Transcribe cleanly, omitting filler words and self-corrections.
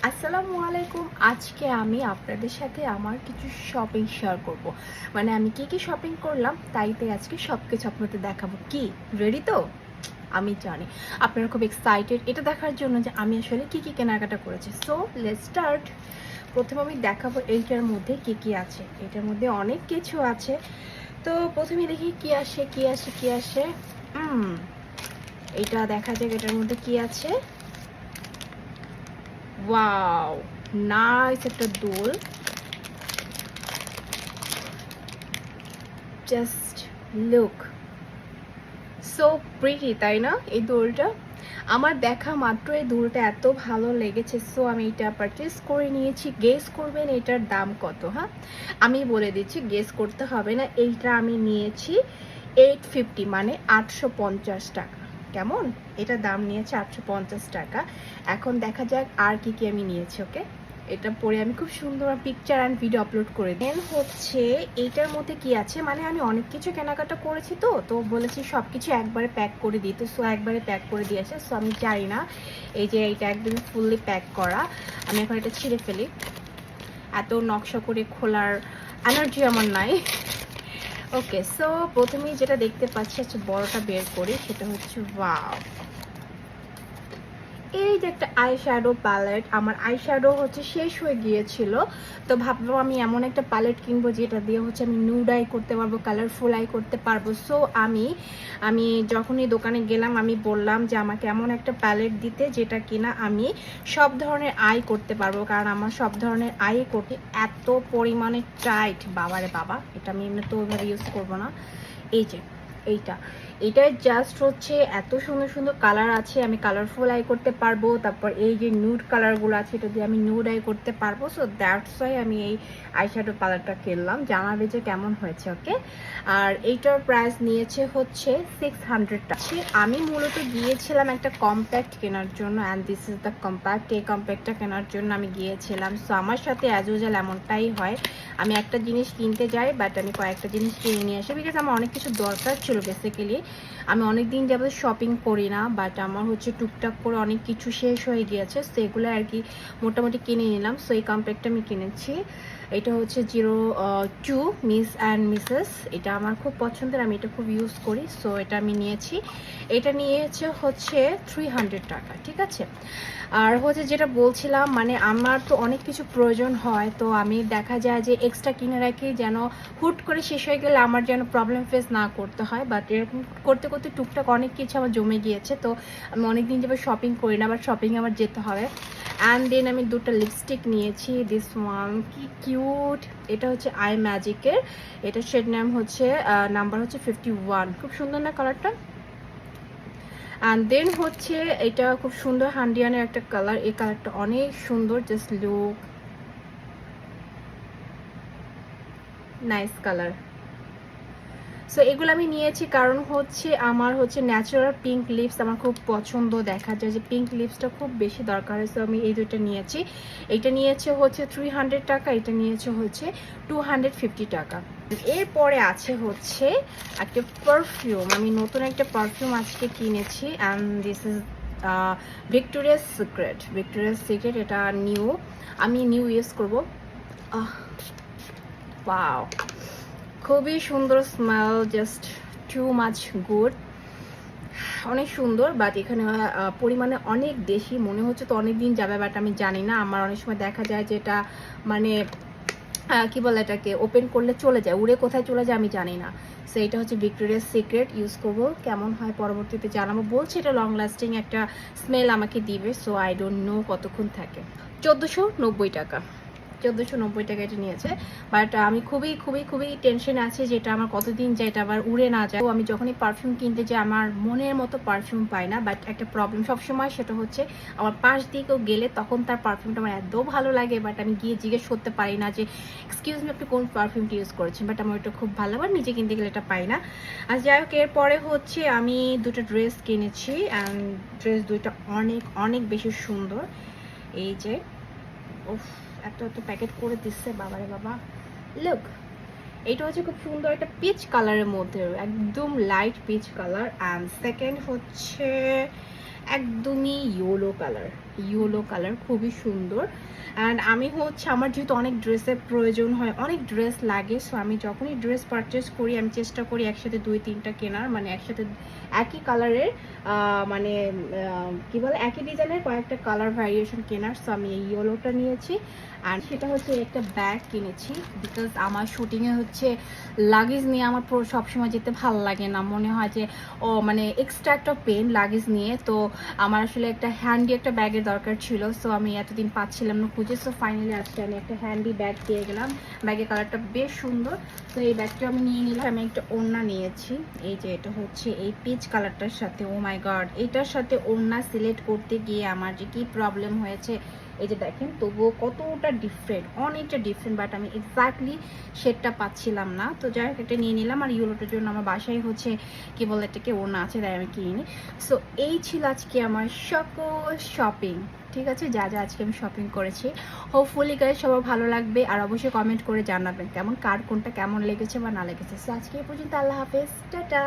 আসসালামু আলাইকুম। আজকে আমি আপনাদের সাথে আমার কিছু শপিং শেয়ার করব। মানে আমি কি শপিং করলাম তাইতে আজকে সবকিছু আপনাদের দেখাবো। কি রেডি তো? আমি জানি আপনারা খুব এক্সাইটেড এটা দেখার জন্য যে আমি আসলে কি কেনাকাটা করেছি। So let's start. প্রথমে আমি দেখাবো এইটার মধ্যে কি আছে। এটার মধ্যে অনেক কিছু আছে। তো প্রথমে দেখি কি আসে। এইটা দেখা যাক এটার মধ্যে কি আছে। ওয়াও, নাইস একটা দোল। জাস্ট লুক সো প্রিটি, তাই না? এই দোলটা আমার দেখা মাত্র এই দোলটা এত ভালো লেগেছে, সো আমি এটা পারচেস করে নিয়েছি। গেস করবেন এটার দাম কত? হ্যাঁ, আমি বলে দিচ্ছি, গেস করতে হবে না। এইটা আমি নিয়েছি 850, মানে 850 টাকা। কেমন? এটা দাম নিয়েছে 850 টাকা। এখন দেখা যাক আর কি আমি নিয়েছি। ওকে, এটা পরে আমি খুব সুন্দর পিকচার অ্যান্ড ভিডিও আপলোড করে দিই। দেন হচ্ছে এইটার মধ্যে কি আছে, মানে আমি অনেক কিছু কেনাকাটা করেছি, তো বলেছি সব কিছু একবারে প্যাক করে দিতে। সো একবারে প্যাক করে দিয়েছে। সো আমি চাই না এই যে এইটা একদমই ফুললি প্যাক করা। আমি এখন এটা ছিঁড়ে ফেলি, এত নকশা করে খোলার এনার্জি আমার নাই। ওকে, সো প্রথমেই যেটা দেখতে পাচ্ছি হচ্ছে বড়টা বের করি, সেটা হচ্ছে ওয়াও, এই যে একটা আই শ্যাডো প্যালেট। আমার আই শ্যাডো হচ্ছে শেষ হয়ে গিয়েছিল, তো ভাবলাম আমি এমন একটা প্যালেট কিনবো যেটা দিয়ে হচ্ছে আমি নুড আই করতে পারবো, কালারফুল আই করতে পারবো। সো আমি যখনই দোকানে গেলাম আমি বললাম যে আমাকে এমন একটা প্যালেট দিতে যেটা কিনা আমি সব ধরনের আই করতে পারবো, কারণ আমার সব ধরনের আই করতে এত পরিমাণে টাইট। বাবারে বাবা, এটা আমি এমনি তো ওইভাবে ইউজ করবো না। এই যে এইটা জাস্ট হচ্ছে এত সুন্দর সুন্দর কালার আছে, আমি কালারফুল আই করতে পারবো। তারপর এই যে নুড কালারগুলো আছে এটা দিয়ে আমি নুড আই করতে পারবো। সো দ্যাটস ওয়াই আমি এই আইশ্যাডো কালারটা কিনলাম। জানাবে যে কেমন হয়েছে। ওকে, আর এইটার প্রাইস নিয়েছে হচ্ছে 600 টাকা। আমি মূলত গিয়েছিলাম একটা কম্প্যাক্ট কেনার জন্য, and this is the compact. এই কম্প্যাক্টটা কেনার জন্য আমি গিয়েছিলাম। সো আমার সাথে অ্যাজ ইউজুয়াল এমনটাই হয়, আমি একটা জিনিস কিনতে যাই বাট আমি কয়েকটা জিনিস কিনে নিয়ে আসি, বিকজ আমার অনেক কিছু দরকার ছিল। বেসিক্যালি আমি অনেক দিন যাবত শপিং করি না, বাট আমার হচ্ছে টুকটাক করে অনেক কিছু শেষ হয়ে গিয়েছে, সেগুলো আর কি মোটামুটি কিনে নিলাম। সো এই কম্প্যাক্টটা আমি কিনেছি। এটা হচ্ছে 02 মিস অ্যান্ড মিসেস। এটা আমার খুব পছন্দের, আমি এটা খুব ইউজ করি। সো এটা আমি নিয়েছি। এটা নিয়েছে হচ্ছে 300 টাকা। ঠিক আছে, আর হচ্ছে যেটা বলছিলাম, মানে আমার তো অনেক কিছু প্রয়োজন হয়, তো আমি দেখা যায় যে এক্সট্রা কিনে রাখি, যেন হুট করে শেষ হয়ে গেলে আমার যেন প্রবলেম ফেস না করতে হয়। বাট এরকম করতে করতে টুকটাক অনেক কিছু আমার জমে গিয়েছে, তো আমি অনেক দিন যাবে শপিং করি না, বাট শপিংয়ে আমার যেতে হবে। অ্যান্ড দেন আমি দুটো লিপস্টিক নিয়েছি। দিস ওয়ান কি কিউট, এটা হচ্ছে আই ম্যাজিকের। এটা শেড নাম হচ্ছে নাম্বার হচ্ছে 51। খুব সুন্দর না কালারটা? অ্যান্ড দেন হচ্ছে এটা খুব সুন্দর হান্ডিয়ানের একটা কালার। এই কালারটা অনেক সুন্দর, just look nice colour. So এগুলো আমি নিয়েছি কারণ হচ্ছে আমার হচ্ছে ন্যাচারাল পিঙ্ক লিপস আমার খুব পছন্দ। দেখা যায় যে পিঙ্ক লিপসটা খুব বেশি দরকার হয়, সো আমি এই দুটো নিয়েছি। এটা নিয়েছে হচ্ছে 300 টাকা, এটা নিয়েছে হচ্ছে 250 টাকা। এরপরে আছে হচ্ছে একটা পারফিউম। আমি নতুন একটা পারফিউম আজকে কিনেছি, and this is victorious secret. এটা নিউ, আমি নিউ ইউজ করবো। ওয়াও, খুবই সুন্দর smell, just too much good, অনেক সুন্দর। বাট এখানে পরিমাণে অনেক বেশি, মনে হচ্ছে তো অনেক দিন যাবে, বাট আমি জানি না। আমার অনেক সময় দেখা যায় যে এটা মানে কি বলে, এটাকে ওপেন করলে চলে যায়, উড়ে কোথায় চলে যায় আমি জানি না। সো এটা হচ্ছে ভিক্টোরিয়াস সিক্রেট, ইউজ করবো, কেমন হয় পরবর্তীতে জানাবো। বলছে এটা লং লাস্টিং একটা স্মেল আমাকে দিবে, সো আই ডোন্ট নো কতক্ষণ থাকে। 1490 টাকা, 1490 টাকা এটা নিয়েছে। বাট আমি খুবই খুবই খুবই টেনশন আছে যেটা আমার কতদিন যায়, এটা আবার উড়ে না যায়। তো আমি যখনই পারফিউম কিনতে যাই আমার মনের মতো পারফিউম পাই না। বাট একটা প্রবলেম সবসময়, সেটা হচ্ছে আমার পাশ দিয়ে কেউ গেলে তখন তার পারফিউমটা আমার এত ভালো লাগে, বাট আমি গিয়ে জিজ্ঞেস করতে পারি না যে এক্সকিউজ মি আপনি কোন পারফিউমটি ইউজ করেছেন। বাট আমার ওটা খুব ভালো, আবার নিজে কিনতে গেলে এটা পাই না। আর যাই হোক, এরপরে হচ্ছে আমি দুটো ড্রেস কিনেছি, অ্যান্ড ড্রেস দুইটা অনেক অনেক বেশি সুন্দর। এই যে উফ, এত প্যাকেট করে দিচ্ছে, বাবারে বাবা। লুক, এইটা হচ্ছে খুব সুন্দর একটা পিচ কালারের মধ্যে, একদম light peach colour. And second হচ্ছে একদমই ইয়েলো কালার খুবই সুন্দর। অ্যান্ড আমি হচ্ছে আমার যেহেতু অনেক ড্রেসের প্রয়োজন হয়, অনেক ড্রেস লাগে, সো আমি যখনই ড্রেস পারচেস করি আমি চেষ্টা করি একসাথে 2-3টা কেনার, মানে একসাথে একই কালারের মানে কি বলে একই ডিজাইনের কয়েকটা কালার ভ্যারিয়েশন কেনার। সো আমি এই ইয়েলোটা নিয়েছি। আর সেটা হচ্ছে একটা ব্যাগ কিনেছি, বিকজ আমার শুটিংয়ে হচ্ছে লাগেজ নিয়ে আমার সবসময় যেতে ভালো লাগে না, মনে হয় যে ও মানে এক্সট্রা একটা পেন লাগেজ নিয়ে। তো আমার আসলে একটা হ্যান্ডি একটা ব্যাগের দরকার ছিল, সো আমি এতদিন পাচ্ছিলাম না খুঁজে, সো ফাইনালি আজকে আমি একটা হ্যান্ডি ব্যাগ পেয়ে গেলাম। ব্যাগের কালারটা বেশ সুন্দর, তো এই ব্যাগটা আমি নিয়ে নিলাম। আমি একটা ওড়না নিয়েছি, এই যে এটা হচ্ছে এই পিচ কালারটার সাথে, ও মাই গড, এটার সাথে ওড়না সিলেক্ট করতে গিয়ে আমার যে কি প্রবলেম হয়েছে, এই যে দেখেন, তবুও কতটা ডিফারেন্ট, অনেকটা ডিফারেন্ট, বাট আমি এক্স্যাক্টলি শেডটা পাচ্ছিলাম না। তো যাই হোক এটা নিয়ে নিলাম। আর ইউলোটার জন্য আমার বাসায় হচ্ছে কি বলে এটাকে ওড়না আছে, তাই আমি কিনি। সো এই ছিল আজকে আমার সকল শপিং। ঠিক আছে, যা যা আজকে আমি শপিং করেছি, হোপফুলি গাইস সবার ভালো লাগবে। আর অবশ্যই কমেন্ট করে জানাবেন কেমন কার কোনটা কেমন লেগেছে বা না লেগেছে। সো আজকে এই পর্যন্ত, আল্লাহ হাফেজ, টাটা।